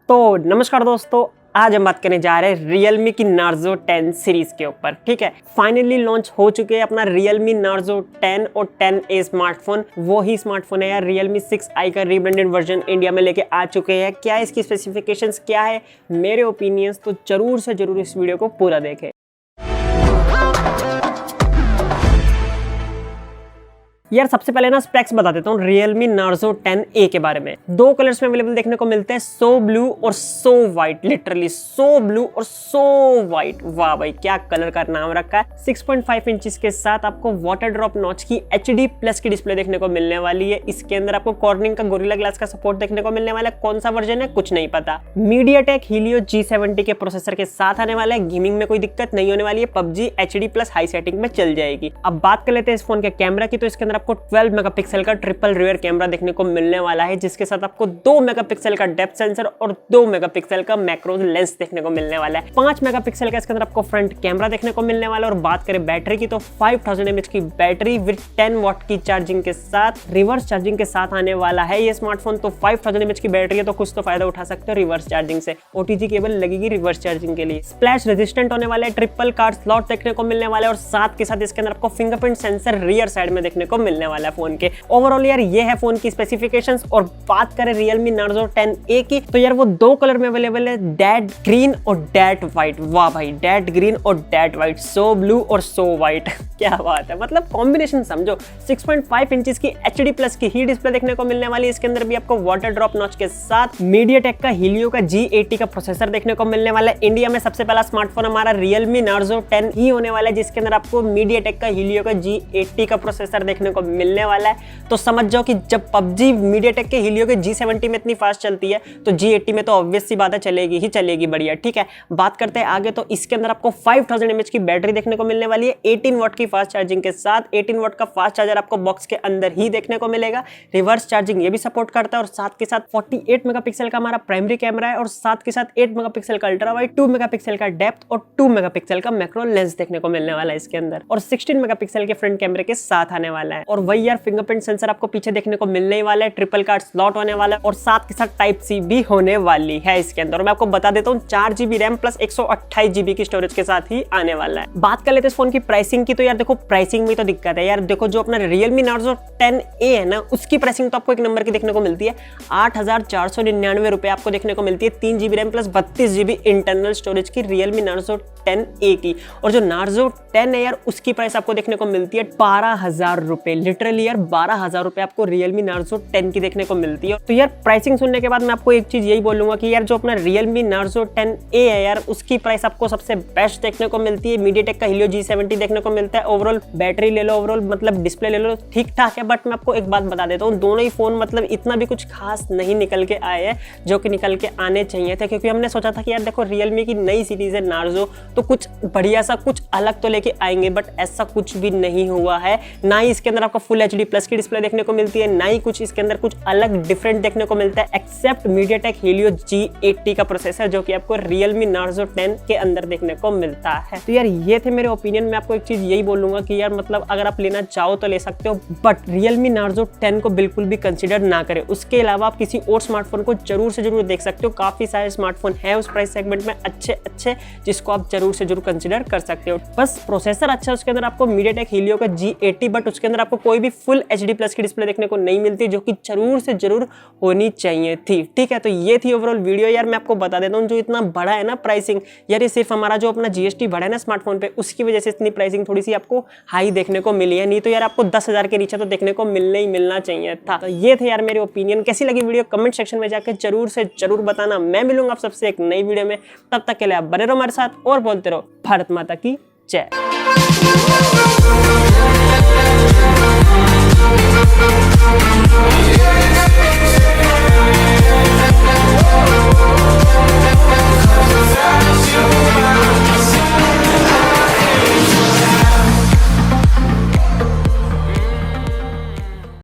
तो नमस्कार दोस्तों, आज हम बात करने जा रहे हैं Realme की Narzo 10 सीरीज के ऊपर। ठीक है, फाइनली लॉन्च हो चुके हैं अपना Realme Narzo 10 और 10A स्मार्टफोन। वो ही स्मार्टफोन है यार, Realme 6i का रीब्रांडेड वर्जन इंडिया में लेके आ चुके हैं। क्या इसकी स्पेसिफिकेशंस क्या है, मेरे ओपिनियंस, तो जरूर से जरूर इस वीडियो को पूरा देखें। यार सबसे पहले ना स्पेक्स बता देता हूँ Realme Narzo 10A के बारे में। दो कलर्स में अवेलेबल देखने को मिलते हैं, सो ब्लू और सो व्हाइट। लिटरली सो ब्लू और सो व्हाइट, वाह भाई क्या कलर का नाम रखा है। 6.5 इंचेस के साथ आपको वाटर ड्रॉप नॉच की HD प्लस की डिस्प्ले देखने को मिलने वाली है। इसके अंदर आपको कॉर्निंग का गोरिल्ला ग्लास का सपोर्ट देखने को मिलने वाला है। कौन सा वर्जन है कुछ नहीं पता। Mediatek Helio G80 के प्रोसेसर के साथ आने वाला है। गेमिंग में कोई दिक्कत नहीं होने वाली है, PUBG HD plus high setting में चल जाएगी। अब बात कर लेते हैं इस फोन के कैमरा की, तो इसके अंदर आपको 12 मेगापिक्सल का ट्रिपल रियर कैमरा देखने को मिलने वाला है, जिसके साथ आपको 2 मेगापिक्सल का डेप्थ सेंसर और 2 मेगापिक्सल का मैक्रो लेंस देखने को मिलने वाला है। 5 मेगापिक्सल का इसके अंदर आपको फ्रंट कैमरा देखने को मिलने वाला है। और बात करें बैटरी की, तो 5000 mAh की बैटरी विद 10 वाट की चार्जिंग के साथ, रिवर्स चार्जिंग के साथ आने वाला है ये स्मार्टफोन। तो 5000 mAh की बैटरी है तो कुछ तो फायदा उठा सकते हो रिवर्स चार्जिंग से। OTG केबल लगेगी रिवर्स चार्जिंग के लिए। स्प्लैश रेजिस्टेंट होने वाला है, ट्रिपल कार्ड स्लॉट देखने को मिलने वाला है, और साथ के साथ इसके अंदर आपको फिंगरप्रिंट सेंसर रियर साइड में देखने को मिलने वाला है फोन के। ओवरऑल यार ये है फोन की स्पेसिफिकेशंस। और बात करें Realme Narzo 10A की, तो यार वो दो कलर में अवेलेबल है, डेड ग्रीन और डेड व्हाइट। वाह भाई, डेड ग्रीन और डेड व्हाइट, सो ब्लू और सो व्हाइट क्या बात है, मतलब कॉम्बिनेशन समझो। 6.5 इंचेस की HD प्लस की ही डिस्प्ले देखने को मिलने वाली है। इसके अंदर भी आपको वाटर ड्रॉप नॉच के साथ Mediatek का Helio का G80 का प्रोसेसर देखने को मिलने वाला है। इंडिया में सबसे पहला स्मार्टफोन हमारा Realme Narzo 10 ही होने वाला है, जिसके अंदर आपको Mediatek का Helio का G80 का प्रोसेसर देखने को मिलने वाला है। तो समझ जाओ कि जब PUBG Mediatek के Helio के G70 में इतनी फास्ट चलती है, तो G80 में तो ऑब्वियस सी बात है चलेगी ही चलेगी बढ़िया। ठीक है, बात करते हैं आगे। तो इसके अंदर आपको 5000 mAh की बैटरी देखने को मिलने वाली है, 18 वाट की फास्ट चार्जिंग के साथ। 18 वाट का फास्ट चार्जर आपको बॉक्स के अंदर ही देखने को मिलेगा। रिवर्स चार्जिंग ये भी सपोर्ट करता है। और साथ के साथ 48 मेगापिक्सल का हमारा प्राइमरी कैमरा है, और साथ के साथ 8 मेगापिक्सल का अल्ट्रा वाइड, 2 मेगापिक्सल का डेप्थ और 2 मेगापिक्सल का मैक्रो लेंस देखने को मिलने वाला है इसके अंदर। और 16 मेगापिक्सल के फ्रंट कैमरे के साथ आने वाला है। और वही यार फिंगरप्रिंट सेंसर आपको पीछे देखने को मिलने ही वाला है, ट्रिपल कार्ड स्लॉट होने वाला है, और साथ के साथ टाइप सी भी होने वाली है इसके अंदर। और मैं आपको बता देता हूँ 4GB रैम प्लस 128GB की स्टोरेज के साथ ही आने वाला है। बात कर लेते हैं इस फोन की प्राइसिंग की, तो यार देखो प्राइसिंग में तो दिक्कत है यार। देखो जो अपना Realme Narzo 10A है ना, उसकी प्राइसिंग तो आपको एक नंबर की देखने को मिलती है। 8499 रुपए आपको देखने को मिलती है 3GB RAM plus 32GB internal storage की Realme Narzo 10A की। और जो Narzo 10 है यार, उसकी प्राइस आपको देखने को मिलती है 12000 रुपए। लिटरली यार 12000 रुपए आपको Realme Narzo 10 की देखने को मिलती है। तो यार प्राइसिंग सुनने के बाद मैं आपको एक चीज यही बोलूंगा कि यार जो अपना Realme Narzo 10A है यार, उसकी प्राइस आपको सबसे बेस्ट देखने को मिलती है। Mediatek का Helio G70 देखने को मिलता है। ओवरऑल बैटरी ले लो, ओवरऑल मतलब डिस्प्ले ले लो, ठीक ठाक है। बट मैं आपको एक बात बता देता हूँ, दोनों ही फोन मतलब इतना भी कुछ खास नहीं निकल के आए हैं जो कि निकल के आने चाहिए थे। क्योंकि हमने सोचा था कि यार देखो Realme की नई सीरीज है Narzo, तो कुछ बढ़िया सा कुछ अलग तो लेके आएंगे, बट ऐसा कुछ भी नहीं हुआ है। ना ही इसके अंदर आपको फुल HD प्लस की डिस्प्ले देखने को मिलती है, ना ही कुछ इसके अंदर कुछ अलग डिफरेंट देखने को मिलता है, एक्सेप्ट Mediatek Helio G80 का प्रोसेसर जो कि आपको Realme Narzo 10 के अंदर देखने को मिलता है। तो यार ये थे मेरे ओपिनियन में। आपको एक चीज यही बोलूंगा कि यार मतलब अगर आप लेना चाहो तो ले सकते हो, बट Realme Narzo 10 को बिल्कुल भी कंसीडर ना करें। उसके अलावा आप किसी और स्मार्टफोन को जरूर से जरूर देख सकते हो। काफी सारे स्मार्टफोन है उस प्राइस सेगमेंट में अच्छे जिसको आप जरूर से जरूर कंसीडर कर सकते हो। बस प्रोसेसर अच्छा है उसके अंदर आपको Mediatek Helio का G80, बट उसके अंदर आपको कोई भी फुल HD प्लस की डिस्प्ले देखने को नहीं मिलती, जो कि जरूर से जरूर होनी चाहिए थी। ठीक है, तो ये थी ओवरऑल वीडियो। यार मैं आपको बता देता हूँ, जो इतना बड़ा है ना प्राइसिंग, यार ये सिर्फ हमारा जो अपना GST बढ़ा है ना स्मार्टफोन पे, उसकी वजह से इतनी प्राइसिंग थोड़ी सी आपको हाई देखने को मिली है। नहीं तो यार आपको 10,000 के नीचे तो देखने को मिलना ही मिलना चाहिए था। तो ये थे यार मेरे ओपिनियन। कैसी लगी वीडियो कमेंट सेक्शन में जाकर जरूर से जरूर बताना। मैं मिलूंगा आप सबसे एक नई वीडियो में, तब तक के लिए आप बने रहो हमारे साथ और बोलते रहो भारत माता की जय।